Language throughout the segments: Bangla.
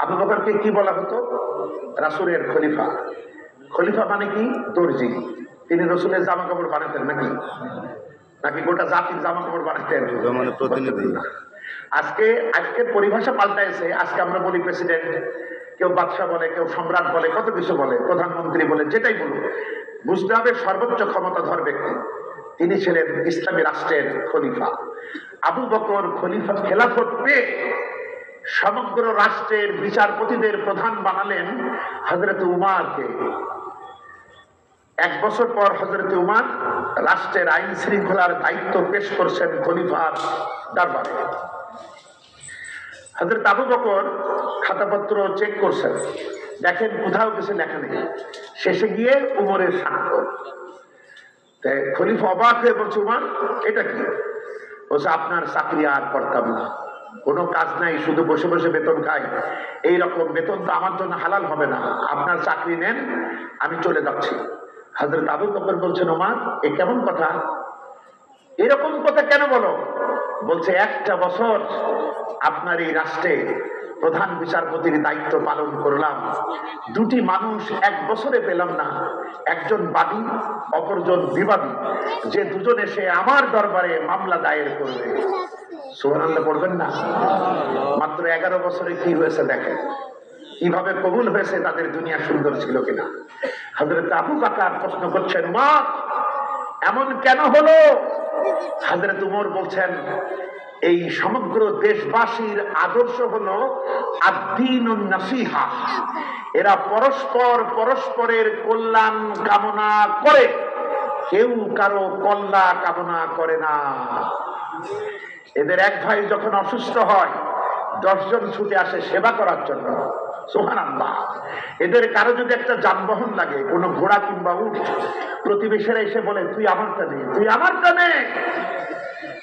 আবু বকরকে কি বলা হতো? রাসূলের খলিফা। খলিফা মানে কি? দর্জি। তিনি রসুলের জামা কাপড় বানাতেন নাকি? নাকি গোটা জাতির জামা কাপড় বানাতেন? মানে প্রতিনিধি। আজকের পরিভাষা পাল্টাইছে। আজকে আমরা বলি প্রেসিডেন্ট, কেউ বাদশা বলে, কেউ সম্রাট বলে, কত কিছু বলে, প্রধানমন্ত্রী বলে, যেটাই বলুন। বুঝতে হবে সর্বোচ্চ ক্ষমতাধর ব্যক্তি তিনি ছিলেন ইসলামী রাষ্ট্রের খলিফা। আবু বকর খলিফা খেলাফত পেয়ে সমগ্র রাষ্ট্রের বিচারপতিদের প্রধান বানালেন হযরত উমারকে। 1 বছর পর হযরত উমার রাষ্ট্রের আইন শৃঙ্খলার দায়িত্ব পেশ করছেন খলিফার দরবারে। হযরত আবু বকর খাতাপত্র চেক করছেন, দেখেন কোথাও কিছু লেখা নেই। শেষে গিয়ে উমরের স্বাক্ষর। খলিফা অবাক হয়ে বলছে, উমার এটা কি? বলছে, আপনার চাকরি আর করতাম না, কোনো কাজ নাই, শুধু বসে বসে বেতন খাই, এইরকম বেতন তো আমার জন্য হালাল হবে না, আপনার চাকরি নেন, আমি চলে যাচ্ছি। হযরত আবু বকর বলছেন, ওমর এ কেমন কথা? এরকম কথা কেন বলো? বলছে, 1টা বছর আপনার এই রাষ্ট্রে প্রধান বিচারপতির দায়িত্ব পালন করলাম, 2টি মানুষ 1 বছরে পেলাম না, একজন বাদী অপরজন বিবাদী, যে দুজন এসে আমার দরবারে মামলা দায়ের করবে। সুবহানাল্লাহ পড়বেন না? মাত্র 11 বছরে কি হয়েছে দেখেন, কিভাবে কবুল হয়েছে, তাদের দুনিয়া সুন্দর ছিল কিনা। হযরত আবু বকর প্রশ্ন করছেন, উমর এমন কেন হলো? হযরত উমর বলছেন, এই সমগ্র দেশবাসীর আদর্শ হলো আদ-দীনুন নাসিহা। এরা পরস্পরের কল্যাণ কামনা করে, কেউ কারো কল্যাণ কামনা করে না। এদের এক ভাই যখন অসুস্থ হয় 10 জন ছুটে আসে সেবা করার জন্য। সুবহানাল্লাহ। এদের কারো যদি একটা যানবাহন লাগে, কোনো ঘোড়া কিংবা উট, প্রতিবেশীরা এসে বলে, তুই আমারটা নে, তুই আমারটা নে।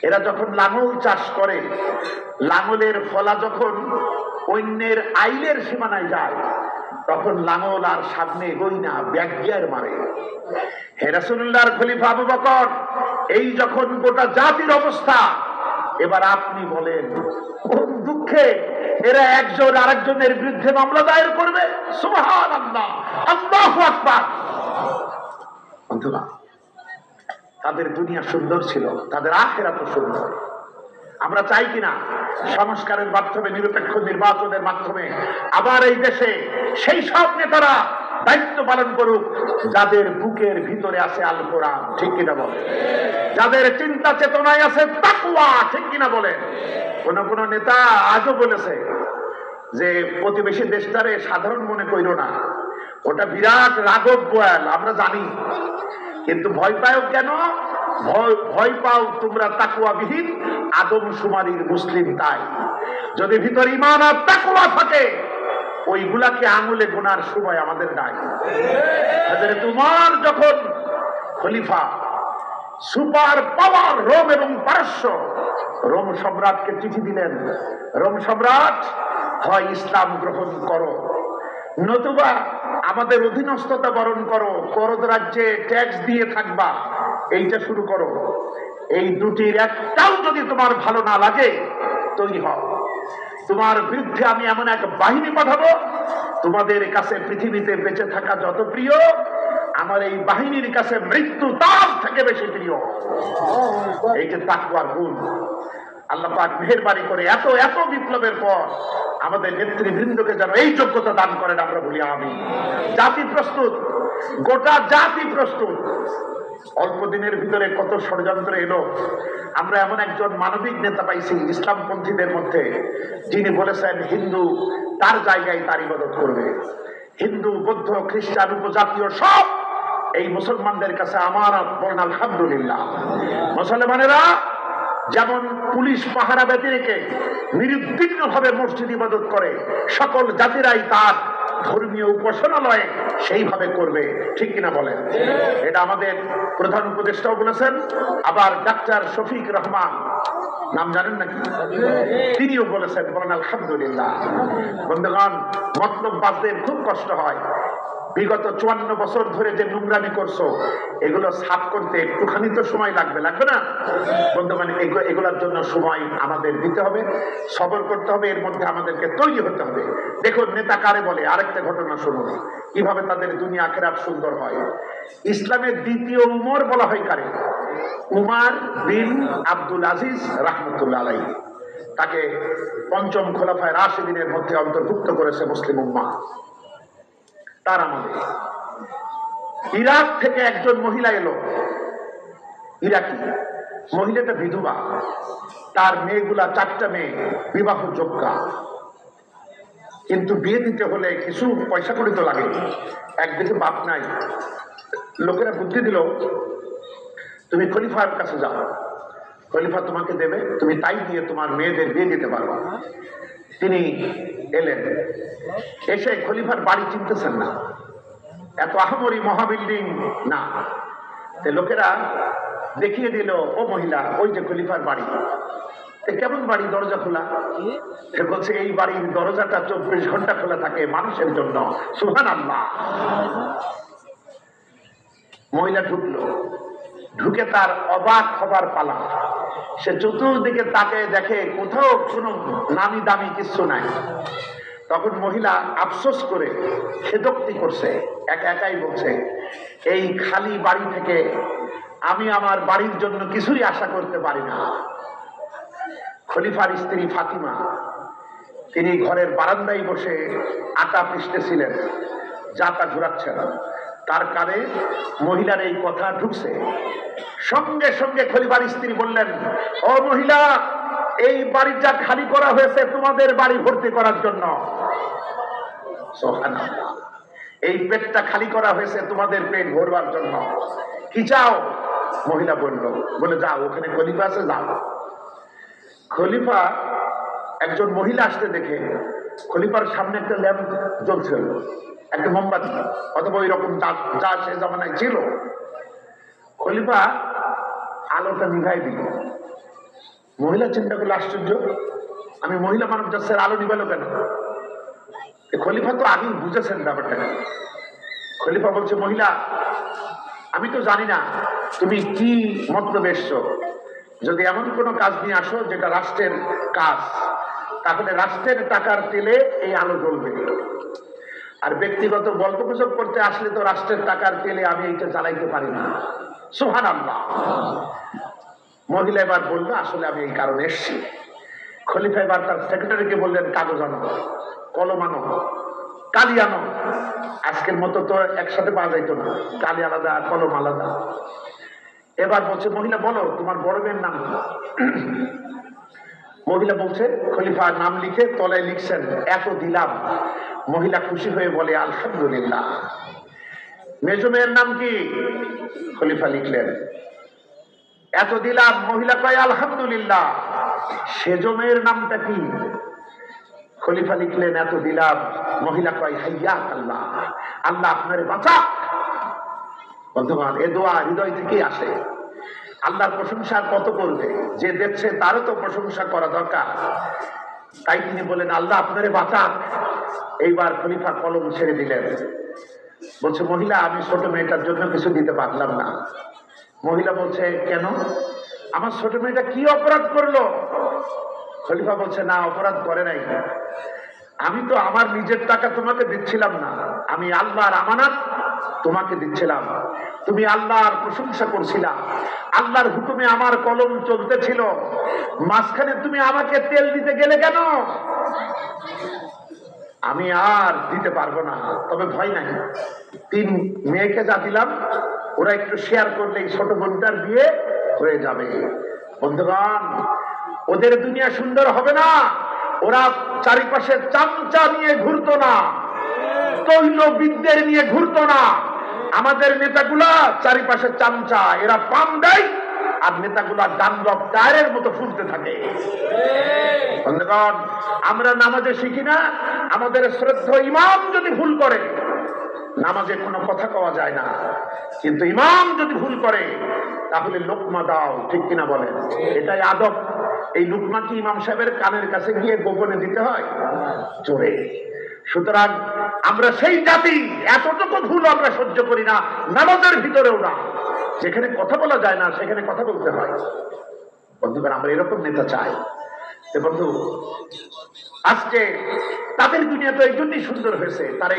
এরা যখন লাঙল চাষ করে, লাঙলের ফলা যখন অন্যের আইলের সীমানায় যায়, তখন লাঙল আর সামনে এগোয় না, ব্যাক গিয়ার মারে। হে রাসূলুল্লাহর খলিফা আবু বকর, এই যখন গোটা জাতির অবস্থা, এবার আপনি বলেন কোন দুঃখে এরা একজন আরেকজনের বিরুদ্ধে মামলা দায়ের করবে? সুবহানাল্লাহ, আল্লাহু আকবার। বন্ধুরা, তাদের দুনিয়া সুন্দর ছিল, তাদের আখিরাতও সুন্দর। আমরা চাই কিনা সংস্কারের মাধ্যমে, নিরপেক্ষ নির্বাচনের মাধ্যমে আবার এই দেশে সেই সব নেতারা দায়িত্ব পালন করুক যাদের বুকের ভিতরে আছে আল কোরআন, ঠিক কিনা বলেন? যাদের চিন্তা চেতনায় আছে তাকওয়া, ঠিক কিনা বলেন? কোন নেতা আজও বলেছে যে প্রতিবেশী দেশটারে সাধারণ মনে কইরো না, ওটা বিরাট রাঘব বোয়াল, আমরা জানি, কিন্তু ভয় পাও কেন? ভয় পাও তোমরা তাকওয়াবিহীন আদমশুমারির মুসলিম। তাই যদি ভিতরে ঈমান আর তাকওয়া থাকে, ওইগুলাকে আঙুলে গোনার সময় আমাদের নাই। হযরত উমর যখন খলিফা, সুপার পাওয়ার রোম এবং পারস্য, রোম সম্রাটকে চিঠি দিলেন, রোম সম্রাট হয় ইসলাম গ্রহণ করো, নতুবা আমাদের অধীনস্থতা বরণ করো, করদ রাজ্যে ট্যাক্স দিয়ে থাকবা, এইটা শুরু করো। এই দুটির একটাও যদি তোমার ভালো না লাগে, তৈরি হও, তোমার বিরুদ্ধে আমি এমন এক বাহিনী পাঠাবো, তোমাদের কাছে পৃথিবীতে বেঁচে থাকা যত প্রিয়, আমার এই বাহিনীর কাছে মৃত্যু তার থেকে বেশি প্রিয়। এই যে তাকওয়ার গুণ, আল্লাহ পাক মেহেরবানি করে এত এত বিপ্লবের পর আমাদের নেতৃবৃন্দকে যেন এই যোগ্যতা দান করেন, আমরা বলি আমিন। জাতি প্রস্তুত, গোটা জাতি প্রস্তুত। অল্প দিনের ভিতরে কত ষড়যন্ত্র এলো। আমরা এমন একজন মানবিক নেতা পাইছি ইসলামপন্থীদের মধ্যে, যিনি বলেছেন হিন্দু তার জায়গায় তার ইবাদত করবে, হিন্দু বৌদ্ধ খ্রিস্টান উপজাতীয় সব এই মুসলমানদের কাছে আমানত। বলেন আলহামদুলিল্লাহ। মুসলমানেরা যেমন পুলিশ পাহারা ব্যতী রেখে নিরুদ্বিগ্ন ভাবে মসজিদ ইবাদত করে, সকল জাতিরাই তার ধর্মীয় উপাসনালয়ে সেইভাবে করবে, ঠিক কিনা বলেন? এটা আমাদের প্রধান উপদেষ্টাও বলেছেন। আবার ডাক্তার শফিক রহমান, নাম জানেন নাকি? তিনিও বলেছেন। বলেন আলহামদুলিল্লাহ। বন্ধুগণ, মতলববাজদের খুব কষ্ট হয়, বিগত 54 বছর ধরে যে নোংরামি করছো এগুলো সাফ করতে একটুখানি তো সময় লাগবে না বন্ধুগণ? এগুলোর জন্য সময় আমাদের দিতে হবে, সবর করতে হবে, এর মধ্যে আমাদেরকে তৈরি হতে হবে। দেখুন নেতা কারে বলে, আরেকটা ঘটনা শুনুন কিভাবে তাদের দুনিয়া আখিরাত সুন্দর হয়। ইসলামের দ্বিতীয় উমর বলা হয় কারে? উমর বিন আব্দুল আজিজ রাহমাতুল্লাহ আলাইহি। তাকে পঞ্চম খোলাফায়ে রাশিদিনের মধ্যে অন্তর্ভুক্ত করেছে মুসলিম উম্মাহ। তার আমলে ইরাক থেকে একজন মহিলা এলো, ইরাকি মহিলাটা বিধবা, তার মেয়েগুলা 4টা মেয়ে বিবাহ যোগ্যা, কিন্তু বিয়ে দিতে হলে কিছু পয়সা করে তো লাগে। একদিকে বাপ নাই, লোকেরা বুদ্ধি দিল তুমি খলিফার কাছে যাও, খলিফা তোমাকে দেবে, তুমি তাই দিয়ে তোমার মেয়েদের বিয়ে দিতে পারো। তিনি এলেন, এসে খলিফার বাড়ি চিনতেছেন না, এত আহামরি মহাবিল্ডিং না। লোকেরা দেখিয়ে দিল, ও মহিলা ওই যে খলিফার বাড়ি। কেমন বাড়ি? দরজা খোলা। বলছে এই বাড়ির দরজাটা 24 ঘন্টা খোলা থাকে মানুষের জন্য। সুবহানাল্লাহ। মহিলা ঢুকলো, ঢুকে তার অবাক হবার পালা। সে চতুর্দিকে তাকে দেখে কোথাও কোনো নামি দামি কিছু নাই। তখন মহিলা আফসোস করে খেদোক্তি করছে, একাই বলছে এই খালি বাড়ি থেকে আমি আমার বাড়ির জন্য কিছুই আশা করতে পারি না। খলিফার স্ত্রী ফাতিমা, তিনি ঘরের বারান্দায় বসে আটা পিষতেছিলেন, জাতা ঘুরাচ্ছেন। তার কানে মহিলার এই কথা ঢুকছে। সঙ্গে সঙ্গে খলিফার স্ত্রী বললেন, ও মহিলা, এই বাড়িটা খালি করা হয়েছে তোমাদের বাড়ি ভর্তি করার জন্য। সুবহানাল্লাহ। এই পেটটা খালি করা হয়েছে তোমাদের পেট ভরবার জন্য। কি চাও? মহিলা বলে যাও, ওখানে খলিফা আছে, যাও। খলিফা একজন মহিলা আসতে দেখে খলিফার সামনে একটা ল্যাম্প জ্বলছিল, একটা মোমবাতি অথবা ওই রকম যা সে জামানায় ছিল। খলিফা আলোটা নিভাই দিল। মহিলা চিন্তা করলে আশ্চর্য, আমি মহিলা মানুষ যাচ্ছে, আলো নিভালো কেন? খলিফা তো আগেই বুঝেছেন ব্যাপারটা। খলিফা বলছে, মহিলা আমি তো জানি না তুমি কি মতলবে এসছো। যদি এমন কোনো কাজ নিয়ে আসো যেটা রাষ্ট্রের কাজ, তাহলে রাষ্ট্রের টাকার তেলে এই আলো জ্বলবে। আর ব্যক্তিগত গল্প গুজব করতে আসলে তো রাষ্ট্রের টাকার তেলে আমি এইটা জ্বালাইতে পারি না। সুবহানাল্লাহ। মহিলা এবার বললো, আসলে আমি এই কারণে এসছি। খলিফা এবার তার সেক্রেটারিকে বললেন, কাগজ আনো, কলম আনো, কালি আনো। আজকের মতো তো একসাথে পাওয়া যাইতো না, কালি আলাদা কলম আলাদা। এবার বলছে, মহিলা বলো তোমার বড় মেয়ের নাম কি? মহিলা বলছে, খলিফা নাম লিখে তলায় লিখছেন এত দিলাম। মহিলা খুশি হয়ে বলে, আলহামদুলিল্লাহ। মেজ মেয়ের নাম কি? খলিফা লিখলেন এত দিলাম। মহিলা কয় আলহামদুলিল্লাহ। সেজ মেয়ের নামটা কি? খলিফা লিখলেন এত দিলাম। মহিলা কয় হাইয়াক আল্লাহ, আল্লাহ আপনারে বাঁচাক। বন্ধুগণ, এ দোয়া হৃদয় থেকেই আসে। আল্লাহর প্রশংসা কত করবে, যে দেখছে তারও তো প্রশংসা করা দরকার। তাই তিনি বলেন, আল্লাহ আপনারে বাঁচাক। এইবার খলিফা কলম ছেড়ে দিলেন। বলছে, মহিলা আমি ছোট মেয়েটার জন্য কিছু দিতে পারলাম না। মহিলা বলছে, কেন? আমার ছোট মেয়েটা কি অপরাধ করলো? খলিফা বলছে, না অপরাধ করে নাই। আমি তো আমার নিজের টাকা তোমাকে দিচ্ছিলাম না, আমি আল্লাহর আমানত তোমাকে দিচ্ছিলাম। তুমি আল্লাহর প্রশংসা করছিলা, আল্লাহর হুকুমে আমার কলম চলতেছিল, মাঝখানে তুমি আমাকে তেল দিতে গেলে কেন? আমি আর দিতে পারবো না। তবে ভয় নাই, 3 মেয়েকে যা দিলাম ওরা একটু শেয়ার করলে ছোট বোনটার বিয়ে হয়ে যাবে। বন্ধুগণ, ওদের দুনিয়া সুন্দর হবে না। ওরা চারিপাশে চামচা নিয়ে ঘুরতো না, তৈলবিদদের নিয়ে ঘুরতো না। আমাদের নেতাগুলা চারিপাশে চামচা, এরা পাম দেয় আর নেতাগুলা ডানলপ টায়ারের মতো ফুলতে থাকে। বন্ধুগণ, আমরা নামাজে শিখি না, আমাদের শ্রদ্ধা ইমাম যদি ভুল করে নামাজে কোনো কথা কওয়া যায় না, কিন্তু ইমাম যদি ভুল করে তাহলে লোকমা দাও, ঠিক কিনা বলেন? এটাই আদব। এই লোকমা কি ইমাম সাহেবের কানের কাছে গিয়ে গোপনে দিতে হয়? জোরে। সুতরাং আমরা সেই জাতি, এতটুকু ভুল আমরা সহ্য করি না, নামাজের ভিতরেও না। যেখানে কথা বলা যায় না সেখানে কথা বলতে হয়। বন্ধুগণ, আমরা এরকম নেতা চাই। বন্ধু, আজকে তাদের দুনিয়া তো এই জন্যই সুন্দর হয়েছে, তারা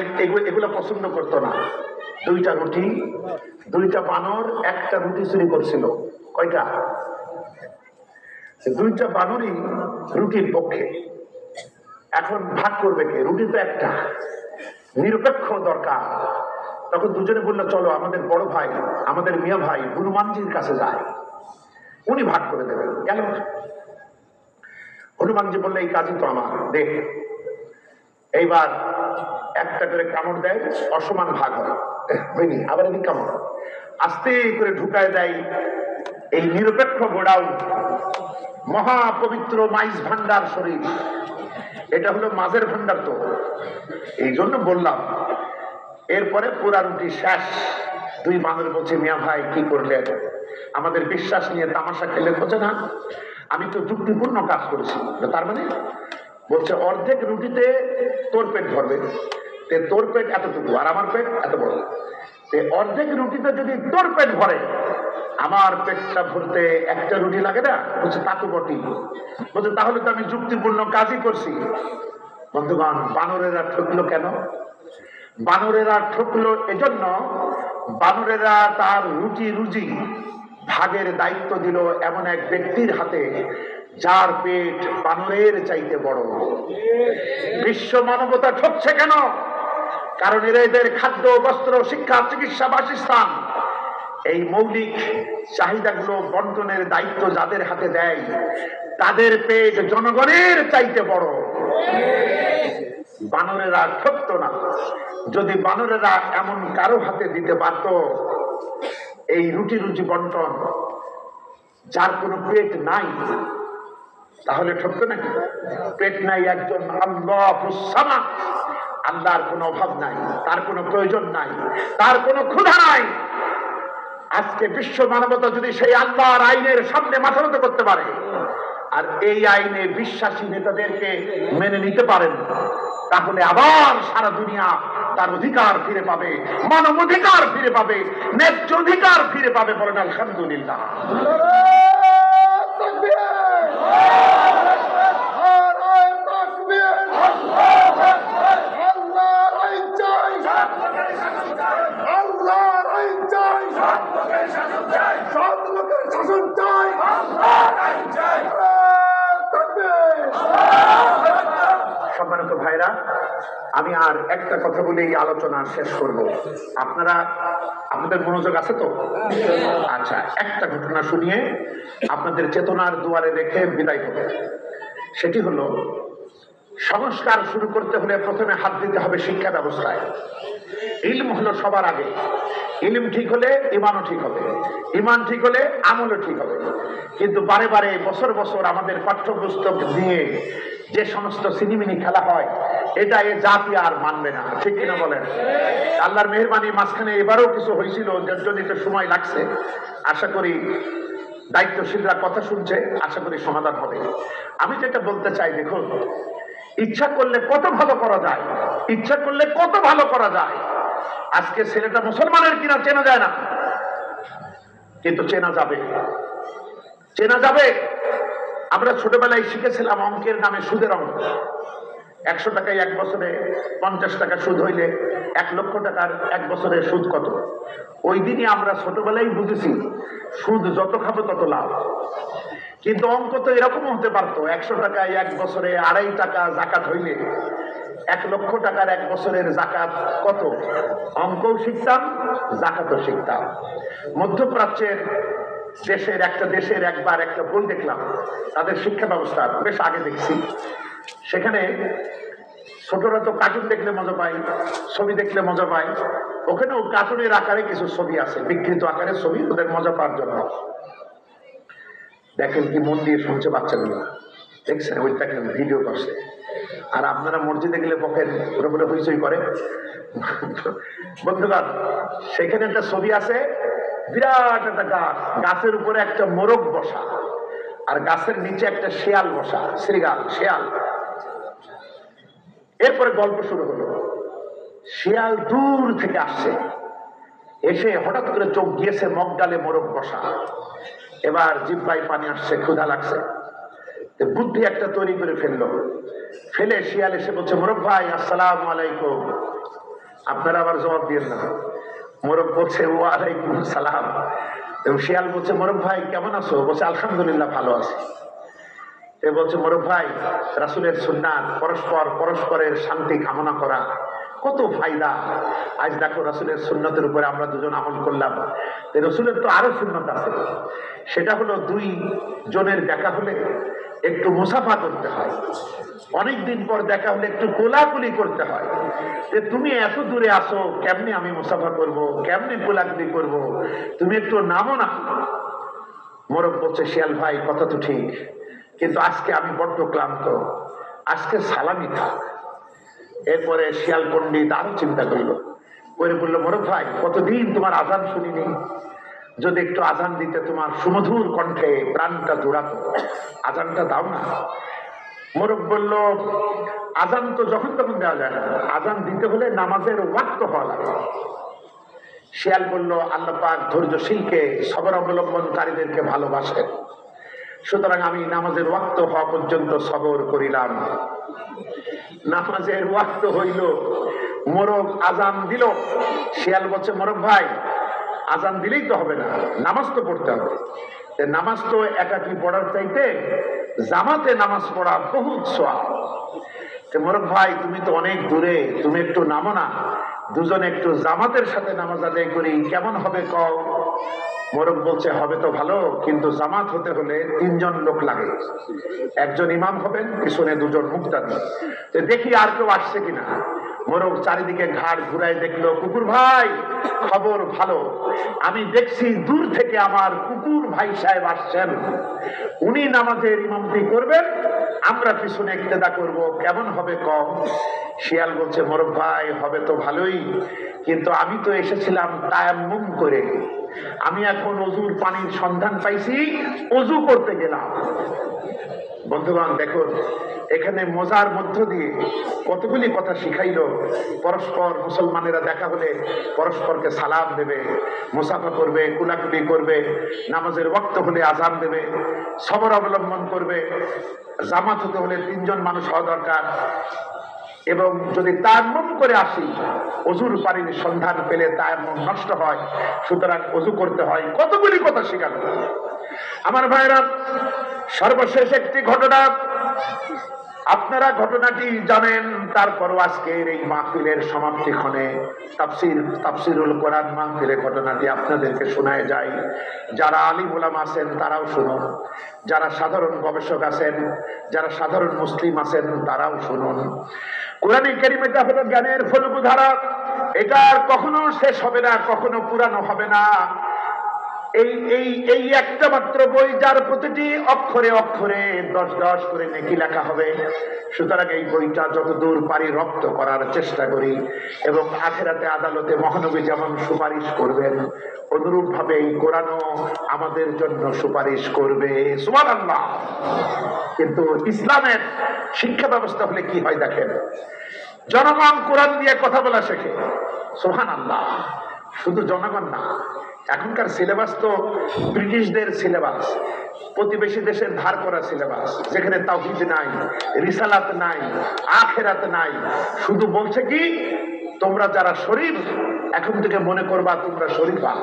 এগুলো পছন্দ করতো না। দুইটা রুটি, দুইটা বানর একটা রুটি চুরি করছিল। কয়টা? দুইটা বানরই রুটির পক্ষে। এখন ভাগ করবে কে? রুটি তো একটা, নিরপেক্ষ দরকার। তখন দুজনে বললো, চলো আমাদের বড় ভাই, আমাদের মিয়া ভাই হনুমানজির কাছে যায়, উনি ভাগ করে দেবেন। গেল। হনুমানজি বললে, এই কাজই তো আমার, দেখ। এইবার একটা করে কামড় দেয়, অসমান ভাগ হয়, হয়নি। আবার এদিক কামড়, আস্তে করে ঢুকায় দেয় এই নিরপেক্ষ গোড়াও, মহাপবিত্র মাইজ ভান্ডার শরীর। এটা হলো মাঝের ভান্ডার। তো এই জন্য বললাম, এরপরে পুরা রুটি শেষ। দুই বানর বলছে, মিয়া ভাই কি করলেন? আমাদের বিশ্বাস নিয়ে তামাশা খেলে বলছে, না আমি তো যুক্তিপূর্ণ কাজ করেছি। তার মানে বলছে, অর্ধেক রুটিতে তোর পেট ভরবে, তোর পেট এতটুকু আর আমার পেট এত বড়। অর্ধেক রুটিতে যদি তোর পেট ভরে, আমার পেটটা ভরতে একটা রুটি লাগে না? বলছে, তা তো বটি। বলছে, তাহলে তো আমি যুক্তিপূর্ণ কাজই করছি। বন্ধুগণ, বানরেরা ঠকলো কেন? বানরেরা ঠকলো এজন্য, বানরেরা তার রুটি রুজি ভাগের দায়িত্ব দিল এমন এক ব্যক্তির হাতে, যার পেট বানরের চাইতে বড়। বিশ্ব মানবতা ঠকছে কেন? কারণ এদের খাদ্য, বস্ত্র, শিক্ষা, চিকিৎসা, বাসস্থান, এই মৌলিক চাহিদাগুলো বন্টনের দায়িত্ব যাদের হাতে দেয়, তাদের পেট জনগণের চাইতে বড়। বানরেরা ঠকতো না। যদি বানরেরা এমন কারো হাতে দিতে পারত এই রুটি রুজি বন্টন, যার কোনো পেট নাই, তাহলে ঠকতো নাকি? পেট নাই একজন, আল্লাহ, আল্লাহর কোনো অভাব নাই, তার কোনো প্রয়োজন নাই, তার কোনো ক্ষুধা নাই। আজকে বিশ্ব মানবতা যদি সেই আল্লাহর আইনের সামনে মাথা নত করতে পারে, আর এই আইনে বিশ্বাসী নেতাদেরকে মেনে নিতে পারেন, তাহলে আবার সারা দুনিয়া তার অধিকার ফিরে পাবে, মানব অধিকার ফিরে পাবে, ন্যায্য অধিকার ফিরে পাবে। বলেন আলহামদুলিল্লাহ। সম্মানিত ভাইরা, আমি আর একটা কথা বলে এই আলোচনা শেষ করব। আপনাদের মনোযোগ আছে তো? আচ্ছা, একটা ঘটনা শুনিয়ে আপনাদের চেতনার দুয়ারে রেখে বিদায় হবে। সেটি হলো, সংস্কার শুরু করতে হলে প্রথমে হাত দিতে হবে শিক্ষা ব্যবস্থায়। ইলম হলো সবার আগে। ইলম ঠিক হলে ইমানও ঠিক হবে, ইমান ঠিক হলে আমলও ঠিক হবে। কিন্তু বারে বারে বছর বছর আমাদের পাঠ্যপুস্তক দিয়ে যে সমস্ত সিনেমিনি খেলা হয়, এটা এ জাতি আর মানবে না। ঠিক কিনা বলেন? আল্লাহর মেহেরবানি, মাঝখানে এবারও কিছু হয়েছিল, যার জন্য একটু সময় লাগছে। আশা করি দায়িত্বশীলরা কথা শুনছে, আশা করি সমাধান হবে। আমি যেটা বলতে চাই, দেখুন, ইচ্ছা করলে কত ভালো করা যায়, ইচ্ছা করলে কত ভালো করা যায়। আজকে ছেলেটা মুসলমানের কিনা চেনা যায় না, কিন্তু চেনা যাবে, চেনা যাবে। আমরা ছোটবেলায় শিখেছিলাম অঙ্কের নামে সুদের অঙ্ক। 100 টাকায় 1 বছরে 50 টাকা সুদ হইলে 1 লক্ষ টাকার 1 বছরের সুদ কত? ওই দিনই আমরা ছোটবেলায় বুঝেছি সুদ যত খাবো তত লাভ। কিন্তু অঙ্ক তো এরকম হতে পারতো, 100 টাকায় 1 বছরে 2.5 টাকা জাকাত হইলে 1 লক্ষ টাকার 1 বছরের জাকাত কত? অঙ্কও শিখতাম, জাকাতও শিখতাম। মধ্যপ্রাচ্যের দেশের একবার একটা বই দেখলাম, তাদের শিক্ষা ব্যবস্থা বেশ আগে দেখছি। সেখানে ছোটরা তো কার্টুন দেখলে মজা পায়, ছবি দেখলে মজা পায়। ওখানেও কার্টুনের আকারে কিছু ছবি আছে, বিকৃত আকারের ছবি, ওদের মজা পাওয়ার জন্য। দেখেন কি মন দিয়ে শুনছে বাচ্চাগুলো, দেখছেন? ওই দেখেন ভিডিও করছে। আর আপনারা মসজিদে গেলে বকেন, ওরা বলে হইচই করে। বন্ধুগণ, সেখানে একটা ছবি আছে, বিরাট একটা গাছ, গাছের উপরে একটা মোরগ বসা, আর গাছের নিচে একটা শেয়াল বসা, শ্রীগাল শেয়াল। এরপরে গল্প শুরু হলো। শিয়াল দূর থেকে আসছে, এসে হঠাৎ করে চোখ গিয়েছে মগডালে মোরগ বসা। এবার জিহ্বায় পানি আসছে, ক্ষুধা লাগছে, বুদ্ধি একটা তৈরি করে ফেললো। ফেলে শিয়াল এসে বলছে, মোরগ ভাই আসসালামু আলাইকুম। আপনারা আবার জবাব দিয়ে না। মোরগ বলছে ওয়ালাইকুম সালাম। এবং শিয়াল বলছে, মোরগ ভাই কেমন আছো? বলছে আলহামদুলিল্লাহ ভালো আছি। এ বলছে, মোরগ ভাই রাসূলের সুন্নাত পরস্পরের শান্তি কামনা করা কত ফায়দা। আজ দেখো রাসূলের সুন্নতের উপরে আমরা দুজন আমল করলাম। রাসূলের তো আরো সুন্নত আছে, সেটা হলো দুই জনের দেখা হলে একটু মুসাফা করতে হয়, অনেকদিন পর দেখা হলে একটু কোলাকুলি করতে হয়। যে তুমি এত দূরে আসো, কেমনে আমি মুসাফা করব, কেমনে কোলাকুলি করব, তুমি একটু নামো না। মোরগ বলছে, শিয়াল ভাই কথা তো ঠিক, কিন্তু আজকে আমি বড্ড ক্লান্ত, আজকে সালামি থাক। এরপরে শিয়াল পণ্ডিত আরো চিন্তা করলো, করে বললো, মোরগ ভাই কতদিন তোমার আজান শুনিনি, যদি একটু আজান দিতে তোমার সুমধুর কণ্ঠে প্রাণটা জোড়াতো, আজানটা দাও না। মোরগ বলল, আজান তো যখন তখন দেওয়া যায় না, আজান দিতে হলে নামাজের ওয়াক্ত হওয়া লাগে। শিয়াল বলল, আল্লাহ পাক ধৈর্যশীলকে, সবর অবলম্বনকারীদেরকে ভালোবাসেন, সুতরাং আমি নামাজের ওয়াক্ত হওয়া পর্যন্ত সবর করিলাম। নামাজের ওয়াক্ত হইল, মোরগ আজান দিল। শিয়াল বলছে, মোরগ ভাই আজান দিলেই তো হবে না, নামাজ তো পড়তে হবে। নামাজ তো একাকি পড়ার চাইতে জামাতে নামাজ পড়া বহুত সওয়াব। মোরগ ভাই তুমি তো অনেক দূরে, তুমি একটু নামো না, দুজনে একটু জামাতের সাথে নামাজ আদায় করি, কেমন হবে কও? মোরগ বলছে, হবে তো ভালো, কিন্তু জামাত হতে হলে তিনজন লোক লাগে, একজন ইমাম হবেন, পিছনে দুজন মুক্তাদি। দেখি আর কেউ আসছে কিনা। মোরগ চারিদিকে ঘাড় ঘুরায় দেখলো, কুকুর ভাই খবর ভালো, আমি দেখছি দূর থেকে আমার কুকুর ভাই সাহেব আসছেন, উনি নামাজের ইমামতি করবেন, আমরা পিছনে ইক্তেদা করব, কেমন হবে কম? শিয়াল বলছে, মোরগ ভাই হবে তো ভালোই, কিন্তু আমি তো এসেছিলাম তায়াম্মুম করে, আমি এখন অজুর পানির সন্ধান পাইছি, অজু করতে গেলাম। বন্ধুগণ দেখুন, এখানে মজার মধ্য দিয়ে কতগুলি কথা শিখাইল। পরস্পর মুসলমানেরা দেখা হলে পরস্পরকে সালাম দেবে, মুসাফা করবে, কুলাকুলি করবে, নামাজের ওয়াক্ত হলে আজান দেবে, সবর অবলম্বন করবে, জামাত হতে হলে তিনজন মানুষ হওয়া দরকার, এবং যদি তায়াম্মুম করে আসি, অজুর পানির সন্ধান পেলে তায়াম্মুম নষ্ট হয়, সুতরাং অজু করতে হয়। কতগুলি কথা শিখালো। আমার ভাইরা, সর্বশেষ একটি ঘটনা, আপনারা ঘটনাটি জানেন, তারপরও আজকের এই মাহফিলের সমাপ্তি ক্ষণে তাফসিরুল কোরআন মাহফিলে ঘটনাটি আপনাদেরকে শোনায় যায়। যারা আলিম উলামা আছেন তারাও শুনুন, যারা সাধারণ গবেষক আছেন, যারা সাধারণ মুসলিম আছেন তারাও শুনুন। কোরআনে কারীম এটা হলো জ্ঞানের ফলগু ধারা, এটা আর কখনো শেষ হবে না, কখনো পুরানো হবে না। এই একটা মাত্র বই, যার প্রতিটি অক্ষরে অক্ষরে 10 করে নেকি লেখা হবে। সুতরাং এই বইটা যতদূর পারি রপ্ত করার চেষ্টা করি, এবং আখিরাতে আদালতে মহানবী যেমন সুপারিশ করবেন, অনুরূপ ভাবে এই কোরআনও আমাদের জন্য সুপারিশ করবে। সুবহানাল্লাহ। কিন্তু ইসলামের শিক্ষা ব্যবস্থা হলে কি হয় দেখেন, জনগণ কোরআন দিয়ে কথা বলা শেখে। সুবহানাল্লাহ। শুধু জনগণ না, এখনকার সিলেবাস তো ব্রিটিশদের সিলেবাস, প্রতিবেশী দেশের ধার করা সিলেবাস, যেখানে তাওহীদ নাই, রিসালাত নাই, আখিরাত নাই। শুধু বলছে কি, তোমরা যারা শরীফ এখন থেকে মনে করবা তোমরা শরীফা।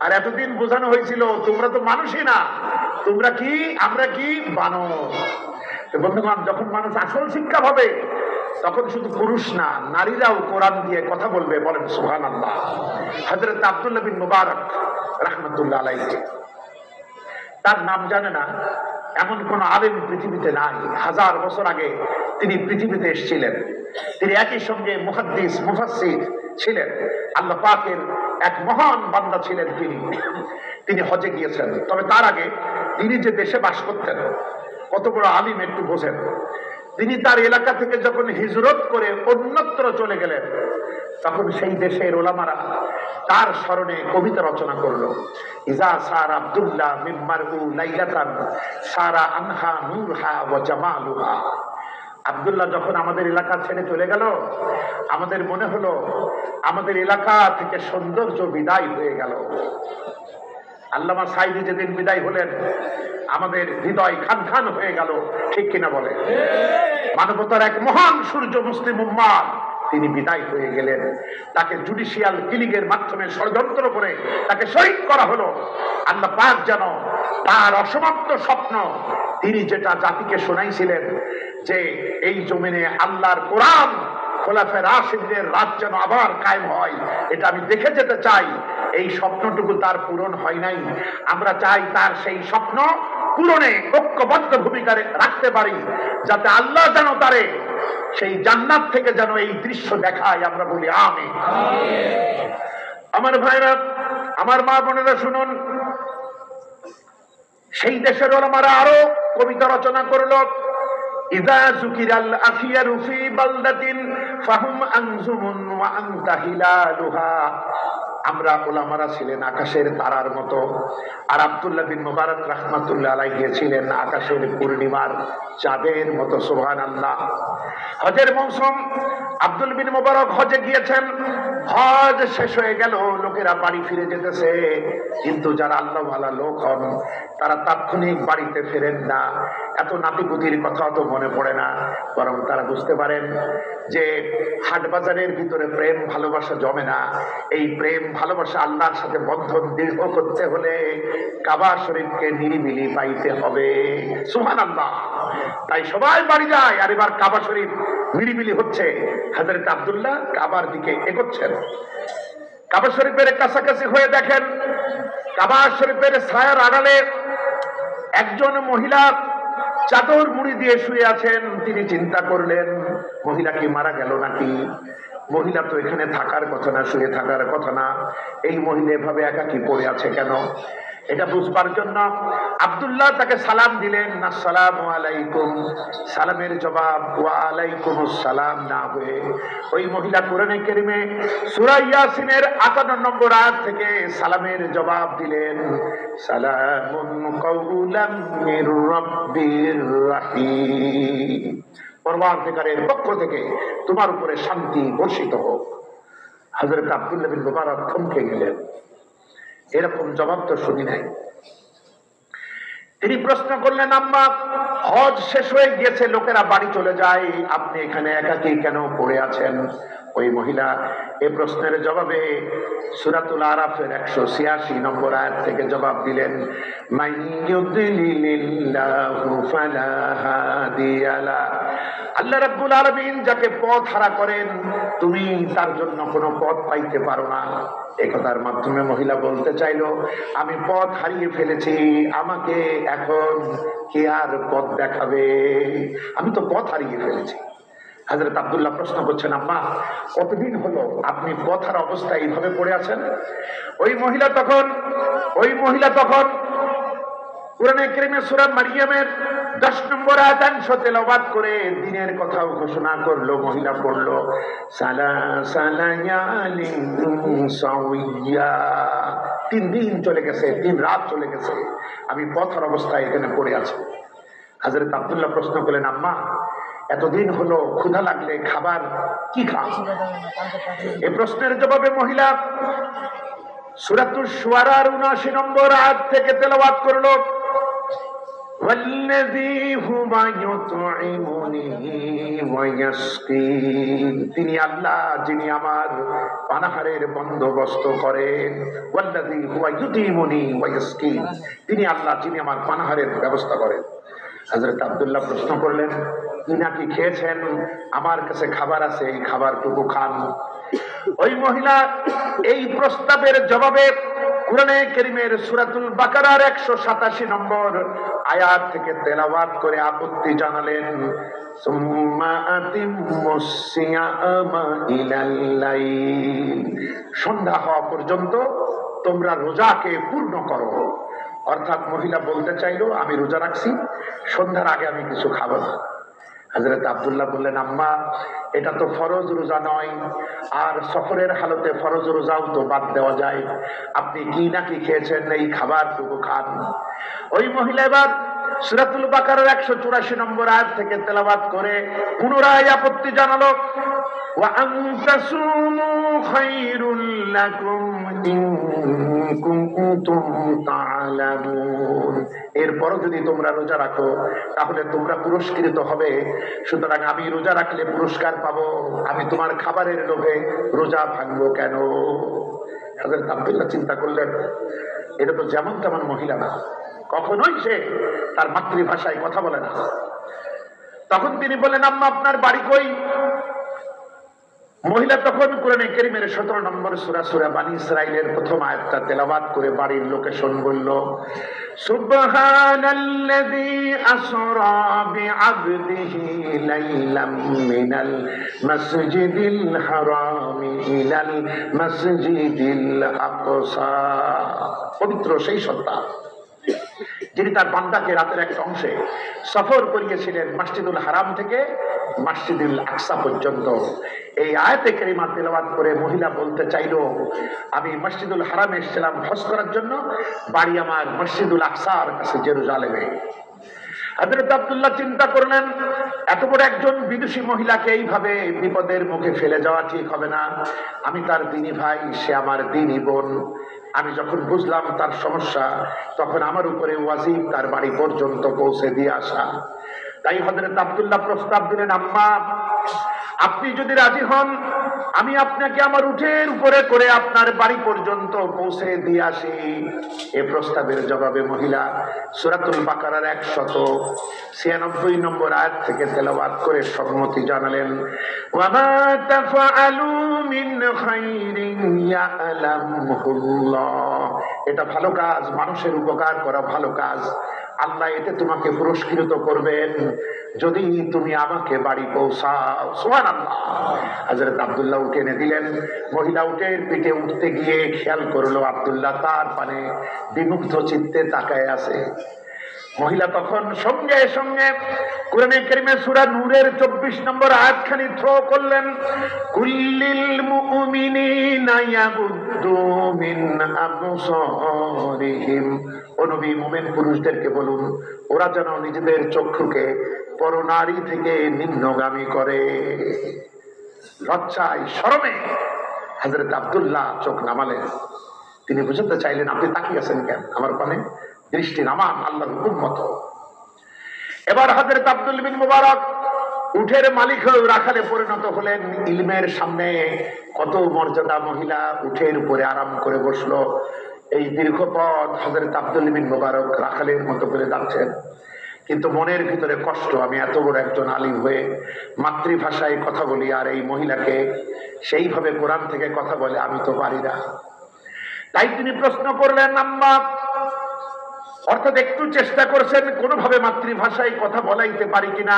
আর এতদিন বোঝানো হয়েছিল তোমরা তো মানুষই না, তোমরা কি, আমরা কি, বানর। বন্ধুগণ, যখন মানুষ আসল শিক্ষা পাবে, তখন শুধু পুরুষ না, নারীরাও কোরআন দিয়ে কথা বলবে। বলেন সুবহানাল্লাহ। হযরত আব্দুল্লাহ বিন মুবারক রাহমাতুল্লাহ আলাইহি, তার নাম জানে না এমন কোন আলেম পৃথিবীতে নাই। 1000 বছর আগে তিনি পৃথিবীতে এসেছিলেন। তিনি একই সঙ্গে মুহাদ্দিস, মুফাসসির ছিলেন। আল্লাহ পাকের এক মহান বান্দা ছিলেন তিনি হজে গিয়েছেন। তবে তার আগে তিনি যে দেশে বাস করতেন, কত বড় আলিম একটু বোঝেন। তিনি তার এলাকা থেকে যখন হিজরত করে অন্যত্র চলে গেলেন, তখন সেই দেশের ওলামারা তার স্মরণে কবিতা রচনা করলো। ইজা সার আব্দুল্লাহ মিম্মারু লাইলাতান সারা আনহা নূরহা ওয়া জামালুহা। আব্দুল্লাহ যখন আমাদের এলাকা ছেড়ে চলে গেল, আমাদের মনে হলো আমাদের এলাকা থেকে সৌন্দর্য বিদায় হয়ে গেল। আল্লামা সাইদি যেদিন বিদায় হলেন, আমাদের হৃদয় খান খান হয়ে গেল, ঠিক কিনা বলে? মানবতার এক মহান সূর্য মুসলিম উম্মাহ তিনি বিদায় হয়ে গেলেন। তাকে জুডিশিয়াল কিলিং এর মাধ্যমে ষড়যন্ত্র করে তাকে শহীদ করা হলো। আল্লাহ পাক যেন তার অসমাপ্ত স্বপ্ন তিনি যেটা জাতিকে শোনাইছিলেন যে এই জমিনে আল্লাহর কোরআন, খোলাফায়ে রাশিদিনের রাজ যেন আবার কায়েম হয়, এটা আমি দেখে যেতে চাই। এই স্বপ্নটুকু তার পূরণ হয় নাই। আমরা চাই তার সেই স্বপ্ন পূরণে ঐক্যবদ্ধ ভূমিকা রাখতে পারি, যাতে আল্লাহ যেন তারে সেই জান্নাত থেকে যেন এই দৃশ্য দেখায়। আমরা বলি আমিন। আমার ভাইরা, আমার মা বোনেরা শুনুন, সেই দেশের ওলামারা আরো কবিতা রচনা করলো। ইযা যুকিরাল আখিয়ারু ফি বালদাতিন ফাহুম আনজুমুন ওয়া আনতা হিলালুহা। আমরা ওলামারা ছিলেন আকাশের তারার মতো, আর আব্দুল্লাহ বিন মুবারক রাহমাতুল্লাহ আলাইহি ছিলেন আকাশের পূর্ণিমার চাঁদের মতো। সুবহানাল্লাহ। হজের মৌসুম, আব্দুল বিন মুবারক হজে গিয়েছেন। হজ শেষ হয়ে গেল, লোকেরা বাড়ি ফিরে যেতেছে, কিন্তু যারা আল্লাহওয়ালা লোক হন তারা তাৎক্ষণিক বাড়িতে ফেরেন না। এত নাতিপুতির কথা তো মনে পড়ে না, বরং তারা বুঝতে পারেন যে হাট বাজারের ভিতরে প্রেম ভালোবাসা জমে না। এই প্রেম ভালোবাসা আল্লাহর সাথে বন্ধন দৃঢ় করতে হলে কাবা শরীফকে নিরিবিলি পাইতে হবে। সুবহানাল্লাহ। তাই সবাই বাড়ি যায়, আর এবার কাবা শরীফ নিরিবিলি হচ্ছে। হযরত আব্দুল্লাহ কাবার দিকে এগোচ্ছেন। কাবা শরীফের কাছাকাছি হয়ে দেখেন কাবা শরীফের ছায়ার আড়ালে একজন মহিলা চাদর মুড়ি দিয়ে শুয়ে আছেন। তিনি চিন্তা করলেন, মহিলা কি মারা গেল নাকি? মহিলা তো এখানে থাকার কথা না, শুয়ে থাকার কথা না। এই মহিলা এভাবে একাকী পড়ে আছে কেন? এটা বুঝবার জন্য আব্দুল্লাহ তাকে সালাম দিলেন। আসসালামু আলাইকুম। সালামের জবাব ওয়া আলাইকুমুস সালাম না হয়ে ওই মহিলা কোরআনে কারিমে সূরা ইয়াসিনের 58 নম্বর আয়াত থেকে সালামের জবাব দিলেন, সালামুন কাওলাম মির রাব্বির রাহিম। পরওয়ারদিগারের পক্ষ থেকে তোমার উপরে শান্তি বর্ষিত হোক। হযরত আব্দুল্লাহ বিন মুবারক থমকে গেলেন। এরকম জবাব তো শুনি নাই। তিনি প্রশ্ন করলেন, আম্মা, হজ শেষ হয়ে গিয়েছে, লোকেরা বাড়ি চলে যায়, আপনি এখানে একাকী কেন পড়ে আছেন? ওই মহিলা এই প্রশ্নের জবাবে সূরাতুল আরাফের 186 নম্বর আয়াত থেকে জবাব দিলেন, মাইয়ুদলিলিল্লাহু ফালা হাদিয়া লা। আল্লাহ রাব্বুল আলামিন যাকে পথ হারা করেন, তুমি তার জন্য কোনো পথ পাইতে পারো না। এই কথার মাধ্যমে মহিলা বলতে চাইলো, আমি পথ হারিয়ে ফেলেছি, আমাকে এখন কে আর পথ দেখাবে? আমি তো পথ হারিয়ে ফেলেছি। হযরত আব্দুল্লাহ প্রশ্ন করছেন, আম্মা, কতদিন হলো আপনি পথ হারা অবস্থায় এইভাবে পড়ে আছেন? ওই মহিলা তখন কোরআনে কারিমে সূরা মারইয়ামের 10 নম্বর আয়াত তেলাওয়াত করে দিনের কথাও ঘোষণা করলো। মহিলা পড়ল, সাওয়িয়া। 3 দিন চলে গেছে, 3 রাত চলে গেছে, আমি পথের অবস্থায় এখানে পড়ে আছি। হযরত আব্দুল্লাহ প্রশ্ন করলেন, আম্মা, এতদিন হলো ক্ষুধা লাগলে খাবার কি খান? এই প্রশ্নের জবাবে মহিলা সূরাতুশ শুআরার 79 নম্বর আয়াত থেকে তেলাওয়াত করলো, তিনি আল্লাহ যিনি আমার পানাহারের বন্দোবস্ত করেন। তিনি আল্লাহ যিনি আমার পানাহারের ব্যবস্থা করেন। হযরত আব্দুল্লাহ প্রশ্ন করলেন, কি নাকি খেয়েছেন? আমার কাছে খাবার আছে, এই খাবারটুকু খান। ওই মহিলা এই প্রস্তাবের জবাবে কোরআনে কারীমের সূরাতুল বাকারার 187 নম্বর আয়াত থেকে তেলাওয়াত করে আপত্তি জানালেন, সুম্মা আতিম্মুস সিয়ামা ইলাল লাইল। সন্ধ্যা হওয়া পর্যন্ত তোমরা রোজাকে পূর্ণ করো। অর্থাৎ মহিলা বলতে চাইলো, আমি রোজা রাখছি, সন্ধ্যার আগে আমি কিছু খাবো না। হযরত আব্দুল্লাহ বললেন, আম্মা, এটা তো ফরজ রোজা নয়, আর সফরের হালতে ফরজ রোজাও তো বাদ দেওয়া যায়। আপনি কি নাকি খেয়েছেন, এই খাবারটুকু খান। ওই মহিলা এবার সূরাতুল বাকারার 184 নম্বর আয়াত থেকে তেলাওয়াত করে পুনরায় আপত্তি জানালো, ওয়া আনতাসুমু খায়রুল লাকুম ইন কুনতুম তা'লামুন। এরপরও যদি তোমরা রোজা রাখো তাহলে তোমরা পুরস্কৃত হবে, সুতরাং আমি রোজা রাখলে পুরস্কার পাবো, আমি তোমার খাবারের লোভে রোজা ভাঙবো কেন? হযরত আব্দুল্লাহ চিন্তা করলেন, এটা তো যেমন তেমন মহিলা না, কখনোই সে তার মাতৃভাষায় কথা বলে না। তখন তিনি বললেন, আম্মা আপনার বাড়ি কই? মহিলা তখন কোরআনে কারীমের 17 নম্বর সূরা সূরা বানী ইসরাঈলের প্রথম আয়াতটা তেলাওয়াত করে বাড়ির লোকেশন বলল, সুবহানাল্লাযী আসরা বিআবদিহি লাইলাম মিনাল মাসজিদিল হারামি ইলাল মাসজিদিল আকসা। পবিত্র সেই সত্তা যিনি তার বান্দাকে রাতের একটা অংশে সফর করিয়েছিলেন মসজিদুল হারাম থেকে মসজিদুল আকসা পর্যন্ত। এই আয়াতে কারিমা তেলাওয়াত করে মহিলা বলতে চাইলো, আমি মসজিদুল হারামে এসেছিলাম হজ করার জন্য, বাড়ি আমার মসজিদুল আকসার কাছে জেরুজালেমে। হযরত আব্দুল্লাহ চিন্তা করলেন, এত বড় একজন বিদেশী মহিলাকে এইভাবে বিপদের মুখে ফেলে যাওয়া ঠিক হবে না। আমি তার দিনী ভাই, সে আমার দিনী বোন। আমি যখন বুঝলাম তার সমস্যা, তখন আমার উপরে ওয়াজিব তার বাড়ি পর্যন্ত পৌঁছে দিয়ে আসা। তাই হযরত আব্দুল্লাহ প্রস্তাব দিলেন, আম্মা আপনি যদি রাজি হন, আমি আপনাকে আমার উটের উপরে করে আপনার বাড়ি পর্যন্ত পৌঁছে দিয়ে আসি। এ প্রস্তাবের জবাবে মহিলা সূরাতুল বাকারার 196 নম্বর আয়াত থেকে তেলাওয়াত করে সম্মতি জানালেন, ওয়া মা তাফআলু মিন খাইরিন ইয়ালামুহুল্লাহ। এটা ভালো কাজ, মানুষের উপকার করা ভালো কাজ, আল্লাহ এতে তোমাকে পুরস্কৃত করবেন যদি তুমি আমাকে বাড়ি পৌঁছাও। সুবহানাল্লাহ। হযরত আব্দুল্লাহ উঠে এনে দিলেন। মহিলা উটের পিঠে উঠতে গিয়ে খেয়াল করলো আব্দুল্লাহ তার পানে বিমুগ্ধ চিত্তে তাকায় আছে। মহিলা তখন সঙ্গে সঙ্গে কোরআনে কারীমের সূরা নূরের 24 নম্বর আয়াতখানি থ্রো করলেন, কুল্লিল মুমিনিনা ইয়াগুদ্দু মিন আবসারিহিম। ও নবী, মুমিন পুরুষদেরকে বলুন ওরা যেন নিজেদের চক্ষুকে পরনারী থেকে নিম্নগামী করে। লজ্জায় শরমে হযরত আব্দুল্লাহ চোখ নামালেন। তিনি বুঝতে চাইলেন, আপনি তাকিয়ে আছেন কেন আমার পানে? দৃষ্টি নামান, আল্লাহর হুকুম মতো। এবার হযরত আব্দুল বিন মুবারক উঠের মালিক হয়ে রাখালে পরিণত হলেন। ইলমের সামনে কত মর্যাদা, মহিলা উঠের উপরে আরাম করে বসলো। এই দীর্ঘ পথ হযরত আব্দুল বিন মুবারক রাখালের মতো করে যাচ্ছেন, কিন্তু মনের ভিতরে কষ্ট, আমি এত বড় একজন আলিম হয়ে মাতৃভাষায় কথা বলি, আর এই মহিলাকে সেইভাবে কোরআন থেকে কথা বলে আমি তো পারি না। তাই তিনি প্রশ্ন করলেন, আম্মা, অর্থাৎ একটু চেষ্টা করছেন কোনোভাবে মাতৃভাষায় কথা বলাইতে পারি কিনা।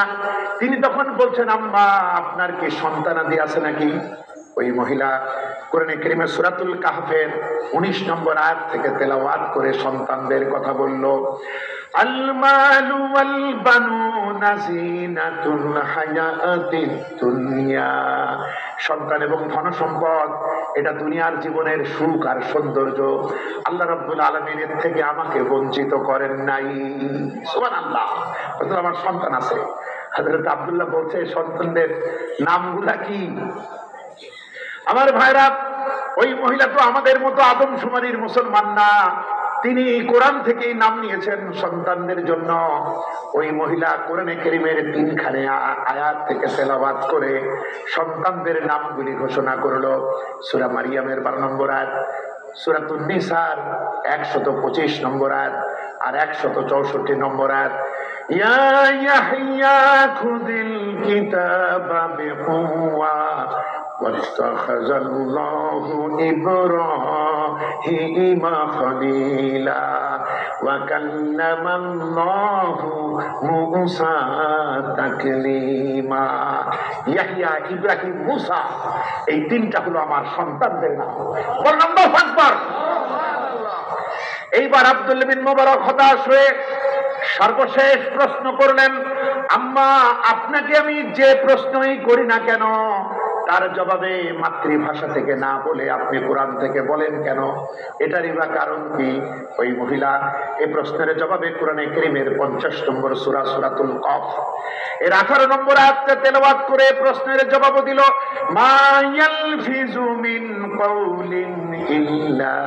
তিনি তখন বলছেন, আম্মা আপনার কি সন্তানাদি আছে নাকি? ওই মহিলা কোরআনে কারীমের সূরাতুল কাহফের 19 নম্বর আয়াত থেকে তেলাওয়াত করে সন্তানদের কথা বলল, আল মালু ওয়াল বানুনা জিনাতুল হায়াতিদ দুনিয়া। সন্তান এবং ধন সম্পদ এটা দুনিয়ার জীবনের সুখ আর সৌন্দর্য। আল্লাহ রাব্বুল আলামিন এর থেকে আমাকে বঞ্চিত করেন নাই। সুবহানাল্লাহ। অর্থাৎ আমার সন্তান আছে। হযরত আব্দুল্লাহ বলছে, সন্তানদের নামগুলা কি? আমার ভাইরা, ওই মহিলা তো আমাদের মতো আদমশুমারির মুসলমান না, তিনি কোরআন থেকেই নাম নিয়েছেন সন্তানদের জন্য। ওই মহিলা কোরআনে কারীমের 3খানে আয়াত থেকে তেলাওয়াত করে সন্তানদের নামগুলি ঘোষণা করলো। সূরা মারিয়ামের 12 নম্বর আয়াত, সূরাতুন নিসার 125 নম্বর আয়াত আর 164 নম্বর আয়াত, ইয়া ইয়াহইয়া খুযিল কিতাবা বিকুওয়া ওয়াত্তাখাযাল্লাহু ইব্রাহিমা খলীলা ওয়া কাল্লামাল্লাহু মূসা তাকলীমা। ইয়াহইয়া, ইব্রাহিম, মূসা, এই 3টা হলো আমার সন্তানদের নাম। বলুন আল্লাহু আকবার। এইবার আব্দুল বিন মুবারক হতাশ হয়ে সর্বশেষ প্রশ্ন করলেন, আম্মা আপনাকে আমি যে প্রশ্নই করি না কেন তার জবাবে মাতৃভাষা থেকে না বলে আপনি কোরআন থেকে বলেন কেন? এটারই বা কারণ কি? ওই মহিলা এই প্রশ্নের জবাবে কোরআনে কারীমের 50 নম্বর সূরা সূরাতুল কফ এর 18 নম্বর আয়াতটা তেলাওয়াত করে প্রশ্নের জবাব দিল, মা ইয়ালফিজু মিন কাউলিন ইল্লা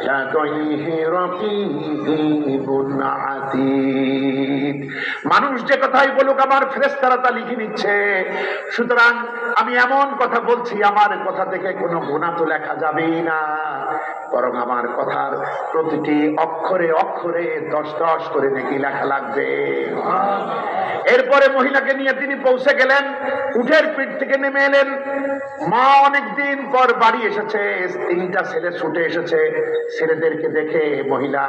লাদাইহি রাকীবুন আতীদ। মানুষ যে কথাই বলুক আমার ফেরেশতারা তা লিখে নিচ্ছে, সুতরাং আমি এমন কথা বলছি আমার কথা থেকে কোনো গুনাহ তো লেখা যাবেই না, বরং আমার কথার প্রতিটি অক্ষরে অক্ষরে 10 করে নেকি লেখা লাগবে। এরপরে মহিলাকে নিয়ে তিনি পৌঁছে গেলেন, উঠের পিঠ থেকে নেমে এলেন। মা অনেকদিন পর বাড়ি এসেছে, 3টা ছেলে ছুটে এসেছে। ছেলেদেরকে দেখে মহিলা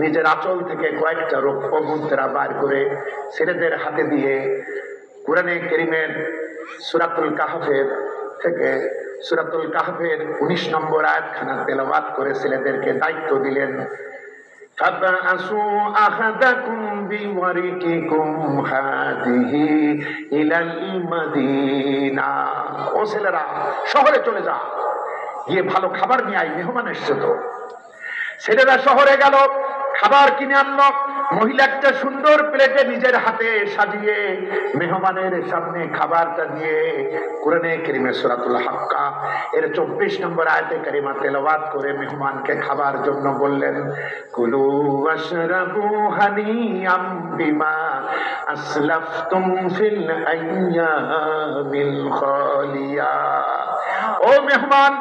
নিজের আঁচল থেকে কয়েকটা রৌপ্য মুদ্রা বার করে ছেলেদের হাতে দিয়ে কোরআনে কারীমের সূরাতুল কাহফের থেকে সূরাতুল কাহফের 19 নম্বর আয়াতখানা তেলাওয়াত করে ছেলেদেরকে দায়িত্ব দিলেন, ফাবআসু আহাদাকুম বিওয়ারিকিকুম হাদিহি ইলাল মাদিনা। ও ছেলেরা শহরে চলে যা, গিয়ে ভালো খাবার নিয়ে আয়, মেহমান এসছে তো। ছেলেরা শহরে গেল, খাবার কিনে আনলো। মহিলা একটা সুন্দর প্লেটে নিজের হাতে সাজিয়ে মেহমানের সামনে খাবারটা দিয়ে কোরআনে কারীমের সূরাতুল হাক্কা এর 24 নম্বর আয়াতে কারিমা তেলাওয়াত করে মেহমানকে খাবার জন্য বললেন, কুলু ওয়াশরাবু হানিয়াম বিমা আসলাফতুম ফিল আইয়ামিল খালিয়া। ও মেহমান,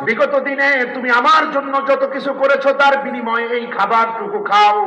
বিগত দিনে তুমি আমার জন্য যত কিছু করেছো তার বিনিময়ে এই খাবারটুকু খাও।